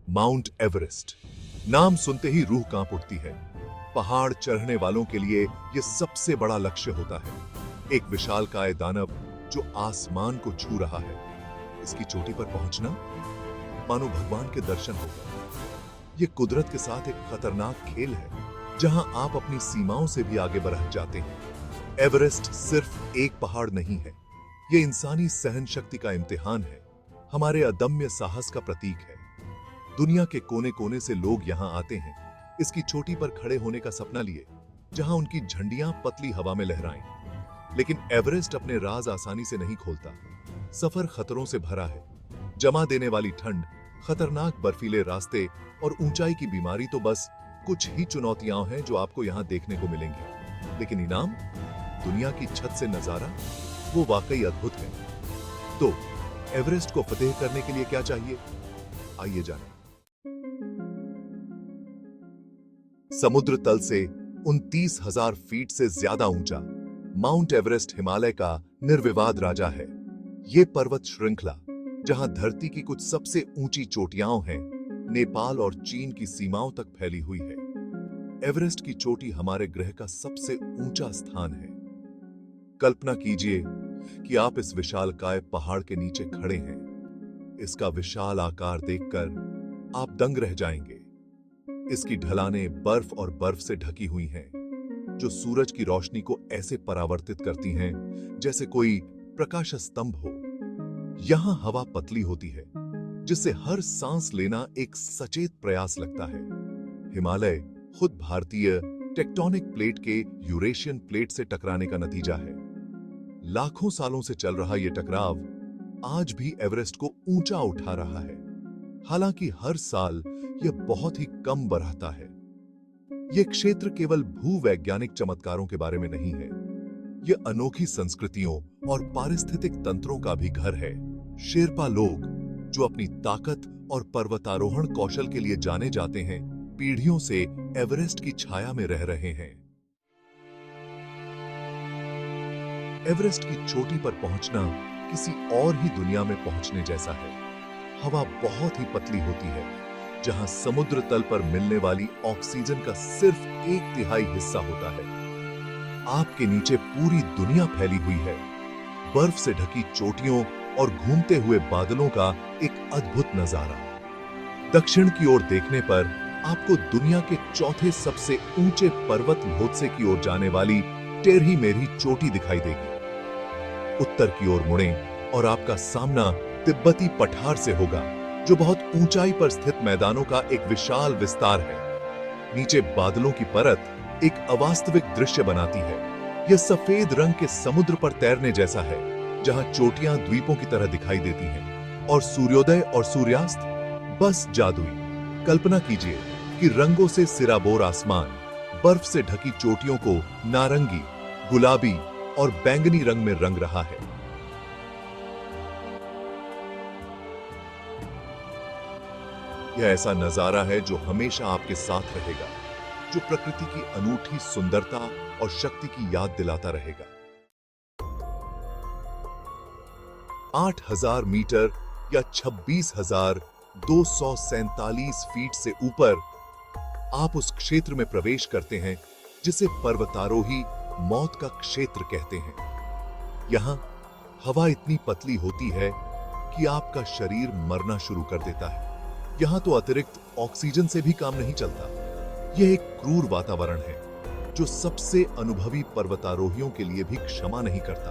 Mount Everest. नाम सुनते ही रूह कांप उठती है। पहाड़ चढ़ने वालों के लिए यह सबसे बड़ा लक्ष्य होता है। एक विशालकाय दानव जो आसमान को छू रहा है। इसकी चोटी पर पहुंचना मानो भगवान के दर्शन होगा। यह कुदरत के साथ एक खतरनाक खेल है जहां आप अपनी सीमाओं से भी आगे बढ़ जाते हैं। एवरेस्ट सिर्फ एक पहाड़ नहीं है, यह इंसानी सहन शक्ति का इम्तिहान है, हमारे अदम्य साहस का प्रतीक है। दुनिया के कोने कोने से लोग यहां आते हैं इसकी चोटी पर खड़े होने का सपना लिए, जहां उनकी झंडियां पतली हवा में लहराएं। लेकिन एवरेस्ट अपने राज आसानी से नहीं खोलता। सफर खतरों से भरा है। जमा देने वाली ठंड, खतरनाक बर्फीले रास्ते और ऊंचाई की बीमारी तो बस कुछ ही चुनौतियां हैं जो आपको यहां देखने को मिलेंगी। लेकिन इनाम, दुनिया की छत से नजारा, वो वाकई अद्भुत है। तो एवरेस्ट को फतेह करने के लिए क्या चाहिए, आइए जानें। समुद्र तल से 29,000 फीट से ज्यादा ऊंचा माउंट एवरेस्ट हिमालय का निर्विवाद राजा है। यह पर्वत श्रृंखला, जहां धरती की कुछ सबसे ऊंची चोटियां हैं, नेपाल और चीन की सीमाओं तक फैली हुई है। एवरेस्ट की चोटी हमारे ग्रह का सबसे ऊंचा स्थान है। कल्पना कीजिए कि आप इस विशालकाय पहाड़ के नीचे खड़े हैं। इसका विशाल आकार देखकर आप दंग रह जाएंगे। इसकी ढलानें बर्फ और बर्फ से ढकी हुई हैं, जो सूरज की रोशनी को ऐसे परावर्तित करती हैं जैसे कोई प्रकाश स्तंभ हो। यहां हवा पतली होती है, जिससे हर सांस लेना एक सचेत प्रयास लगता है। हिमालय खुद भारतीय टेक्टोनिक प्लेट के यूरेशियन प्लेट से टकराने का नतीजा है। लाखों सालों से चल रहा यह टकराव आज भी एवरेस्ट को ऊंचा उठा रहा है। हालांकि हर साल यह बहुत ही कम बढ़ता है। यह क्षेत्र केवल भूवैज्ञानिक चमत्कारों के बारे में नहीं है, यह अनोखी संस्कृतियों और पारिस्थितिक तंत्रों का भी घर है। शेरपा लोग, जो अपनी ताकत और पर्वतारोहण कौशल के लिए जाने जाते हैं, पीढ़ियों से एवरेस्ट की छाया में रह रहे हैं। एवरेस्ट की चोटी पर पहुंचना किसी और ही दुनिया में पहुंचने जैसा है। हवा बहुत ही पतली होती है, जहां समुद्र तल पर मिलने वाली ऑक्सीजन का सिर्फ 1/3 हिस्सा होता है। आपके नीचे पूरी दुनिया फैली हुई है। बर्फ से ढकी चोटियों और घूमते हुए बादलों का एक अद्भुत नजारा। दक्षिण की ओर देखने पर आपको दुनिया के चौथे सबसे ऊंचे पर्वत ल्होत्से की ओर जाने वाली टेढ़ी मेढ़ी चोटी दिखाई देगी। उत्तर की ओर मुड़ें और आपका सामना तिब्बती पठार से होगा, जो बहुत ऊंचाई पर स्थित मैदानों का एक विशाल विस्तार है। नीचे बादलों की परत एक अवास्तविक दृश्य बनाती है। यह सफेद रंग के समुद्र पर तैरने जैसा है, जहां चोटियां द्वीपों की तरह दिखाई देती हैं और सूर्योदय और सूर्यास्त बस जादुई। कल्पना कीजिए कि रंगों से सिराबोर आसमान बर्फ से ढकी चोटियों को नारंगी, गुलाबी और बैंगनी रंग में रंग रहा है। यह ऐसा नजारा है जो हमेशा आपके साथ रहेगा, जो प्रकृति की अनूठी सुंदरता और शक्ति की याद दिलाता रहेगा। 8,000 मीटर या 26,247 फीट से ऊपर आप उस क्षेत्र में प्रवेश करते हैं जिसे पर्वतारोही मौत का क्षेत्र कहते हैं। यहां हवा इतनी पतली होती है कि आपका शरीर मरना शुरू कर देता है। यहां तो अतिरिक्त ऑक्सीजन से भी काम नहीं चलता। यह एक क्रूर वातावरण है जो सबसे अनुभवी पर्वतारोहियों के लिए भी क्षमा नहीं करता।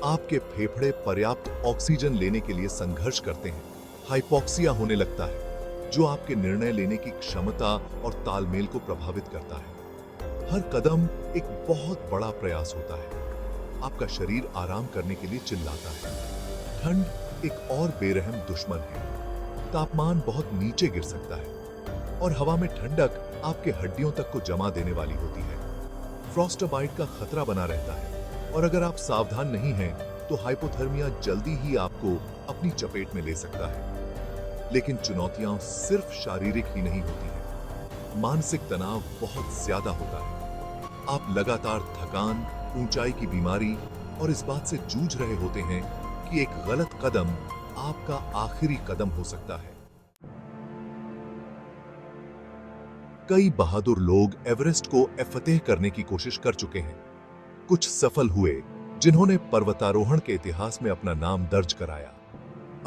आपके फेफड़े पर्याप्त ऑक्सीजन लेने के लिए संघर्ष करते हैं। हाइपोक्सिया होने लगता है, जो आपके निर्णय लेने की क्षमता और तालमेल को प्रभावित करता है। हर कदम एक बहुत बड़ा प्रयास होता है। आपका शरीर आराम करने के लिए चिल्लाता है। ठंड एक और बेरहम दुश्मन है। तापमान बहुत नीचे गिर सकता है और हवा में ठंडक आपके हड्डियों तक को जमा देने वाली होती है। फ्रॉस्टबाइट का खतरा बना रहता है और अगर आप सावधान नहीं हैं तो हाइपोथर्मिया जल्दी ही आपको अपनी चपेट में ले सकता है। लेकिन चुनौतियां सिर्फ शारीरिक ही नहीं होती हैं, मानसिक तनाव बहुत ज्यादा होता है। आप लगातार थकान, ऊंचाई की बीमारी और इस बात से जूझ रहे होते हैं कि एक गलत कदम आपका आखिरी कदम हो सकता है। कई बहादुर लोग एवरेस्ट को फतेह करने की कोशिश कर चुके हैं। कुछ सफल हुए, जिन्होंने पर्वतारोहण के इतिहास में अपना नाम दर्ज कराया।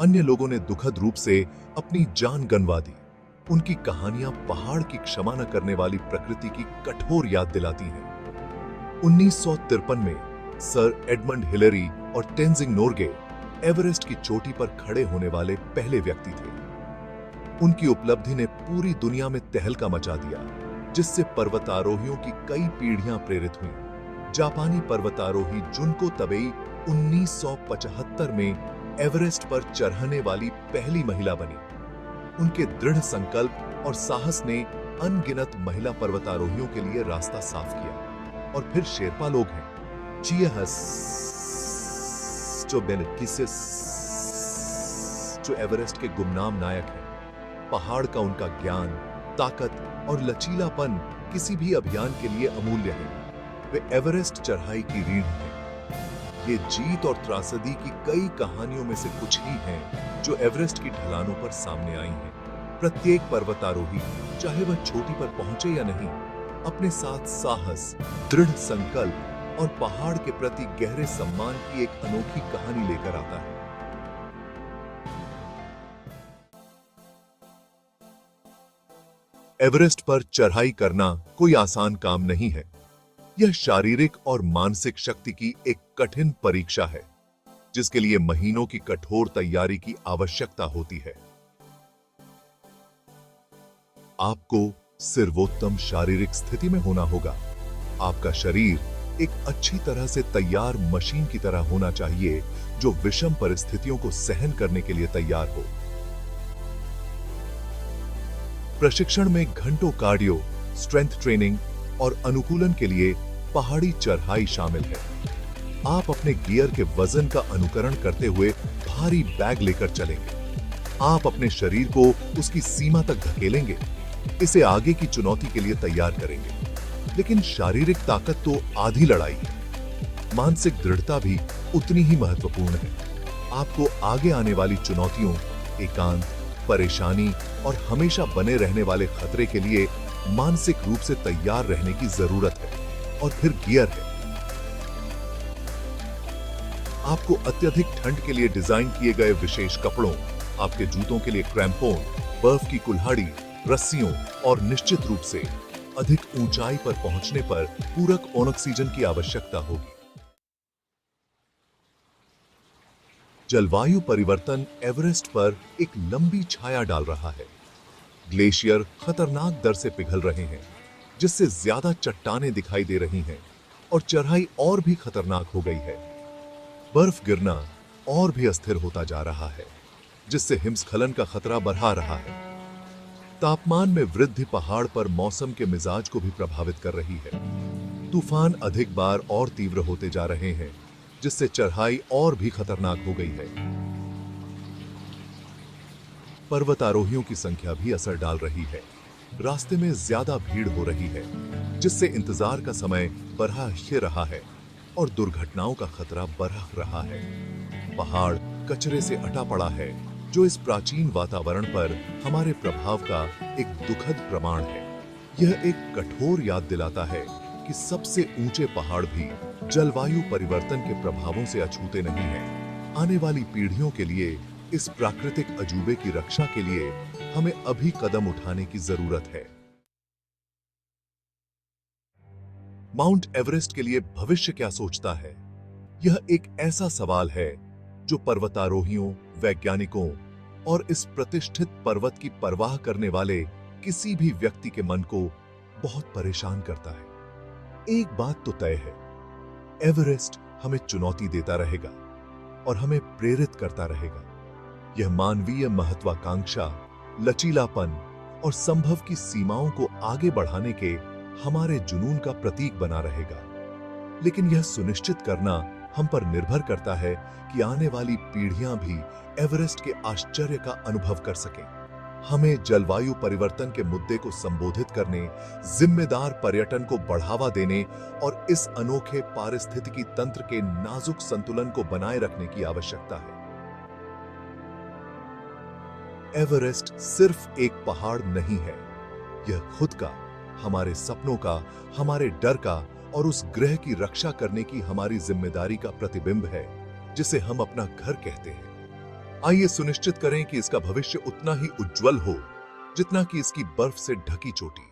अन्य लोगों ने दुखद रूप से अपनी जान गंवा दी। उनकी कहानियां पहाड़ की क्षमा न करने वाली प्रकृति की कठोर याद दिलाती हैं। 1953 में सर एडमंड हिलेरी और तेंजिंग नोर्गे एवरेस्ट की चोटी पर खड़े होने वाले पहले व्यक्ति थे। उनकी उपलब्धि ने पूरी दुनिया में तहलका मचा दिया, जिससे पर्वतारोहियों की कई पीढ़ियां प्रेरित हुईं। जापानी पर्वतारोही जुनको तबेई 1975 में एवरेस्ट पर चढ़ने वाली पहली महिला बनी। उनके दृढ़ संकल्प और साहस ने अनगिनत महिला पर्वतारोहियों के लिए रास्ता साफ किया। और फिर शेरपा लोग हैं, चियाहस जो बेनकिसिस, जो एवरेस्ट के गुमनाम नायक हैं। पहाड़ का उनका ज्ञान, ताकत और लचीलापन किसी भी अभियान के लिए अमूल्य है। वे एवरेस्ट चढ़ाई की रीढ़ हैं। ये जीत और त्रासदी की कई कहानियों में से कुछ ही हैं जो एवरेस्ट की ढलानों पर सामने आई हैं। प्रत्येक पर्वतारोही, चाहे वह चोटी पर पहुंचे या नहीं, अपने साथ साहस, दृढ़ संकल्प और पहाड़ के प्रति गहरे सम्मान की एक अनोखी कहानी लेकर आता है। एवरेस्ट पर चढ़ाई करना कोई आसान काम नहीं है। यह शारीरिक और मानसिक शक्ति की एक कठिन परीक्षा है, जिसके लिए महीनों की कठोर तैयारी की आवश्यकता होती है। आपको सर्वोत्तम शारीरिक स्थिति में होना होगा। आपका शरीर एक अच्छी तरह से तैयार मशीन की तरह होना चाहिए, जो विषम परिस्थितियों को सहन करने के लिए तैयार हो। प्रशिक्षण में घंटों कार्डियो, स्ट्रेंथ ट्रेनिंग और अनुकूलन के लिए पहाड़ी चढ़ाई शामिल है। आप अपने गियर के वजन का अनुकरण करते हुए भारी बैग लेकर चलेंगे। आप अपने शरीर को उसकी सीमा तक धकेलेंगे, इसे आगे की चुनौती के लिए तैयार करेंगे। लेकिन शारीरिक ताकत तो आधी लड़ाई है। मानसिक दृढ़ता भी उतनी ही महत्वपूर्ण है। आपको आगे आने वाली चुनौतियों, एकांत, परेशानी और हमेशा बने रहने वाले खतरे के लिए मानसिक रूप से तैयार रहने की जरूरत है। और फिर गियर है। आपको अत्यधिक ठंड के लिए डिजाइन किए गए विशेष कपड़ों, आपके जूतों के लिए क्रैम्पोन, बर्फ की कुल्हाड़ी, रस्सियों और निश्चित रूप से अधिक ऊंचाई पर पहुंचने पर पूरक ऑक्सीजन की आवश्यकता होगी। जलवायु परिवर्तन एवरेस्ट पर एक लंबी छाया डाल रहा है। ग्लेशियर खतरनाक दर से पिघल रहे हैं, जिससे ज्यादा चट्टानें दिखाई दे रही हैं और चढ़ाई और भी खतरनाक हो गई है। बर्फ गिरना और भी अस्थिर होता जा रहा है, जिससे हिमस्खलन का खतरा बढ़ा रहा है। तापमान में वृद्धि पहाड़ पर मौसम के मिजाज को भी प्रभावित कर रही है। तूफान अधिक बार और तीव्र होते जा रहे हैं, जिससे चढ़ाई और भी खतरनाक हो गई है। पर्वतारोहियों की संख्या भी असर डाल रही है। रास्ते में ज्यादा भीड़ हो रही है, जिससे इंतजार का समय बढ़ा ही रहा है और दुर्घटनाओं का खतरा बढ़ रहा है। पहाड़ कचरे से अटा पड़ा है, जो इस प्राचीन वातावरण पर हमारे प्रभाव का एक दुखद प्रमाण है। यह एक कठोर याद दिलाता है कि सबसे ऊंचे पहाड़ भी जलवायु परिवर्तन के प्रभावों से अछूते नहीं हैं। आने वाली पीढ़ियों के लिए इस प्राकृतिक अजूबे की रक्षा के लिए हमें अभी कदम उठाने की जरूरत है। माउंट एवरेस्ट के लिए भविष्य क्या सोचता है? यह एक ऐसा सवाल है जो पर्वतारोहियों, वैज्ञानिकों और इस प्रतिष्ठित पर्वत की परवाह करने वाले किसी भी व्यक्ति के मन को बहुत परेशान करता है। एक बात तो तय है, एवरेस्ट हमें चुनौती देता रहेगा और हमें प्रेरित करता रहेगा। यह मानवीय महत्वाकांक्षा, लचीलापन और संभव की सीमाओं को आगे बढ़ाने के हमारे जुनून का प्रतीक बना रहेगा। लेकिन यह सुनिश्चित करना हम पर निर्भर करता है कि आने वाली पीढ़ियां भी एवरेस्ट के आश्चर्य का अनुभव कर सकें। हमें जलवायु परिवर्तन के मुद्दे को संबोधित करने, जिम्मेदार पर्यटन को बढ़ावा देने और इस अनोखे पारिस्थितिकी तंत्र के नाजुक संतुलन को बनाए रखने की आवश्यकता है। एवरेस्ट सिर्फ एक पहाड़ नहीं है, यह खुद का हमारे सपनों का, हमारे डर का और उस ग्रह की रक्षा करने की हमारी जिम्मेदारी का प्रतिबिंब है, जिसे हम अपना घर कहते हैं। आइए सुनिश्चित करें कि इसका भविष्य उतना ही उज्जवल हो जितना कि इसकी बर्फ से ढकी चोटी।